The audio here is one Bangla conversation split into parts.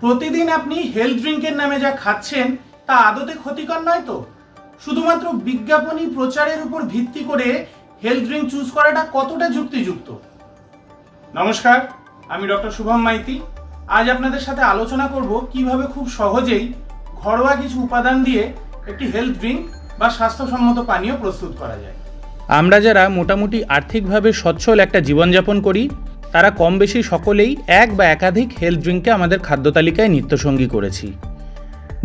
প্রতিদিন আপনি হেলথ ড্রিঙ্কের নামে যা খাচ্ছেন তা আদতে ক্ষতিকর নয় তো? শুধুমাত্র বিজ্ঞাপনী প্রচারের উপর ভিত্তি করে হেলথ ড্রিঙ্ক চুজ করাটা কতটা যুক্তিযুক্ত? নমস্কার, আমি ডক্টর শুভম মাইতি। আজ আপনাদের সাথে আলোচনা করব কিভাবে খুব সহজেই ঘরোয়া কিছু উপাদান দিয়ে একটি হেলথ ড্রিঙ্ক বা স্বাস্থ্যসম্মত পানীয় প্রস্তুত করা যায়। আমরা যারা মোটামুটি আর্থিকভাবে সচ্ছল একটা জীবনযাপন করি তারা কম বেশি সকলেই এক বা একাধিক হেলথ ড্রিঙ্ককে আমাদের খাদ্য তালিকায় নিত্যসঙ্গী করেছি।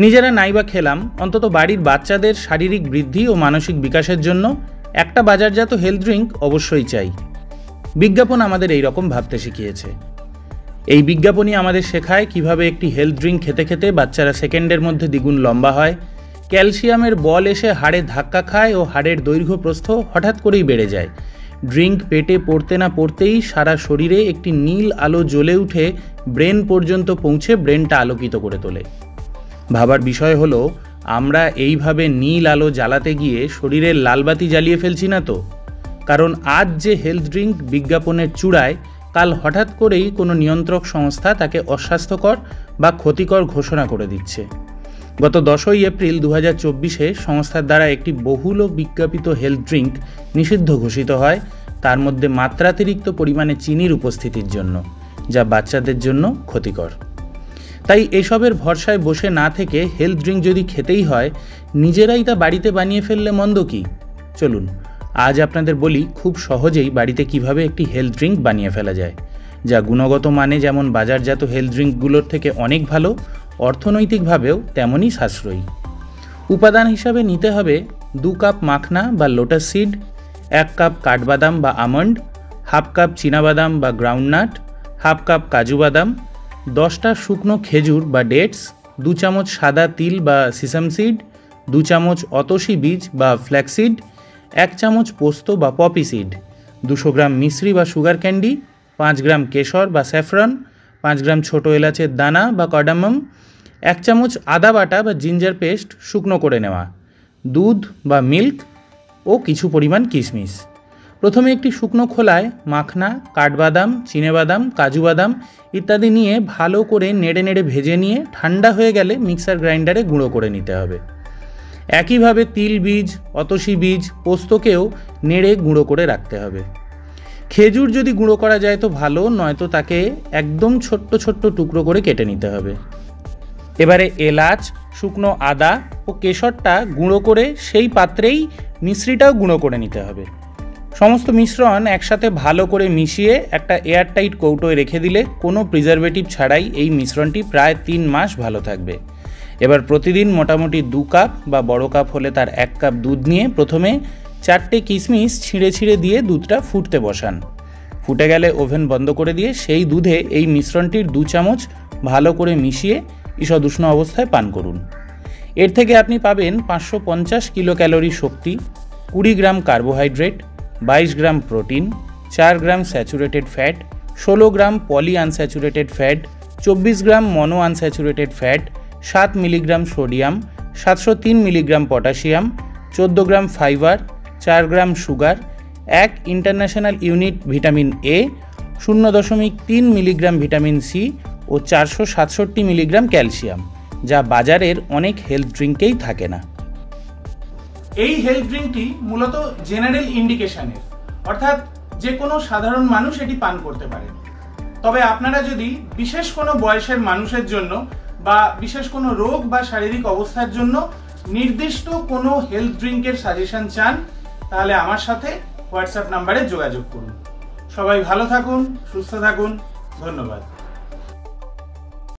নিজেরা নাইবা খেলাম, অন্তত বাড়ির বাচ্চাদের শারীরিক বৃদ্ধি ও মানসিক বিকাশের জন্য একটা বাজারজাত হেলথ ড্রিঙ্ক অবশ্যই চাই। বিজ্ঞাপন আমাদের এই রকম ভাবতে শিখিয়েছে। এই বিজ্ঞাপনই আমাদের শেখায় কিভাবে একটি হেলথ ড্রিঙ্ক খেতে খেতে বাচ্চারা সেকেন্ডের মধ্যে দ্বিগুণ লম্বা হয়, ক্যালসিয়ামের বল এসে হাড়ে ধাক্কা খায় ও হাড়ের দৈর্ঘ্য প্রস্থ হঠাৎ করেই বেড়ে যায়। ড্রিঙ্ক পেটে পড়তে না পড়তেই সারা শরীরে একটি নীল আলো জ্বলে উঠে ব্রেন পর্যন্ত পৌঁছে ব্রেনটা আলোকিত করে তোলে। ভাবার বিষয় হলো, আমরা এইভাবে নীল আলো জ্বালাতে গিয়ে শরীরের লালবাতি জ্বালিয়ে ফেলছি না তো? কারণ আজ যে হেলথ ড্রিঙ্ক বিজ্ঞাপনের চূড়ায়, কাল হঠাৎ করেই কোনো নিয়ন্ত্রক সংস্থা তাকে অস্বাস্থ্যকর বা ক্ষতিকর ঘোষণা করে দিচ্ছে। গত 10ই এপ্রিল 2024-এ সংস্থার দ্বারা একটি বহুল বিজ্ঞাপিত হেলথ ড্রিঙ্ক নিষিদ্ধ ঘোষিত হয়, তার মধ্যে মাত্রাতিরিক্ত পরিমাণে চিনির উপস্থিতির জন্য, যা বাচ্চাদের জন্য ক্ষতিকর। তাই এসবের ভরসায় বসে না থেকে হেলথ ড্রিঙ্ক যদি খেতেই হয়, নিজেরাই তা বাড়িতে বানিয়ে ফেললে মন্দ কি? চলুন আজ আপনাদের বলি খুব সহজেই বাড়িতে কিভাবে একটি হেলথ ড্রিঙ্ক বানিয়ে ফেলা যায়, যা গুণগত মানে যেমন বাজারজাত হেলথ ড্রিঙ্কগুলোর থেকে অনেক ভালো, অর্থনৈতিকভাবেও তেমনই সাশ্রয়ী। উপাদান হিসাবে নিতে হবে 2 কাপ মাখনা বা লোটাস সিড, 1 কাপ কাঠবাদাম বা আমন্ড, হাফ কাপ চীনাবাদাম বা গ্রাউন্ডনাট, হাফ কাপ কাজু বাদাম, 10টা শুকনো খেজুর বা ডেটস, 2 চামচ সাদা তিল বা সিসাম সিড, 2 চামচ অতসী বীজ বা ফ্ল্যাক্সিড, 1 চামচ পোস্ত বা পপি সিড, 200 গ্রাম মিশ্রি বা সুগার ক্যান্ডি, 5 গ্রাম কেশর বা স্যাফরন, 5 গ্রাম ছোটো এলাচের দানা বা কার্ডামম, 1 চামচ আদা বাটা বা জিঞ্জার পেস্ট শুকনো করে নেওয়া, দুধ বা মিল্ক ও কিছু পরিমাণ কিশমিশ। প্রথমে একটি শুকনো খোলায় মাখনা, কাঠবাদাম, চিনেবাদাম, কাজু বাদাম ইত্যাদি নিয়ে ভালো করে নেড়ে নেড়ে ভেজে নিয়ে ঠান্ডা হয়ে গেলে মিক্সার গ্রাইন্ডারে গুঁড়ো করে নিতে হবে। একইভাবে তিল বীজ, অতসী বীজ, পোস্তকেও নেড়ে গুঁড়ো করে রাখতে হবে। খেজুর যদি গুঁড়ো করা যায় তো ভালো, নয়তো তাকে একদম ছোট্ট ছোট্ট টুকরো করে কেটে নিতে হবে। এবারে এলাচ, শুকনো আদা ও কেশরটা গুঁড়ো করে সেই পাত্রেই মিশ্রিটাও গুঁড়ো করে নিতে হবে। সমস্ত মিশ্রণ একসাথে ভালো করে মিশিয়ে একটা এয়ারটাইট কৌটোয় রেখে দিলে কোনো প্রিজারভেটিভ ছাড়াই এই মিশ্রণটি প্রায় 3 মাস ভালো থাকবে। এবার প্রতিদিন মোটামুটি 2 কাপ বা বড় কাপ হলে তার 1 কাপ দুধ নিয়ে প্রথমে 4টে কিশমিশ ছিঁড়ে ছিঁড়ে দিয়ে দুধটা ফুটতে বসান। ফুটে গেলে ওভেন বন্ধ করে দিয়ে সেই দুধে এই মিশ্রণটির 2 চামচ ভালো করে মিশিয়ে ঈষৎ উষ্ণ অবস্থায় পান করুন। এর থেকে আপনি পাবেন 550 কিলো ক্যালোরি শক্তি, 20 gram carbohydrate, 22 gram protein, 4 gram saturated fat, 16 gram poly unsaturated fat, 24 gram mono unsaturated fat, 7 milligram sodium, 703 milligram potassium, 14 gram fibre, 4 gram sugar, 1 international unit vitamin A, 0.3 milligram vitamin C ও 467 মিলিগ্রাম ক্যালসিয়াম, যা বাজারের অনেক হেলথ ড্রিঙ্কেই থাকে না। এই হেলথ ড্রিঙ্কটি মূলত জেনারেল ইন্ডিকেশনের, অর্থাৎ যে কোনো সাধারণ মানুষ এটি পান করতে পারে। তবে আপনারা যদি বিশেষ কোনো বয়সের মানুষের জন্য বা বিশেষ কোনো রোগ বা শারীরিক অবস্থার জন্য নির্দিষ্ট কোনো হেলথ ড্রিঙ্কের সাজেশন চান, তাহলে আমার সাথে হোয়াটসঅ্যাপ নাম্বারে যোগাযোগ করুন। সবাই ভালো থাকুন, সুস্থ থাকুন, ধন্যবাদ।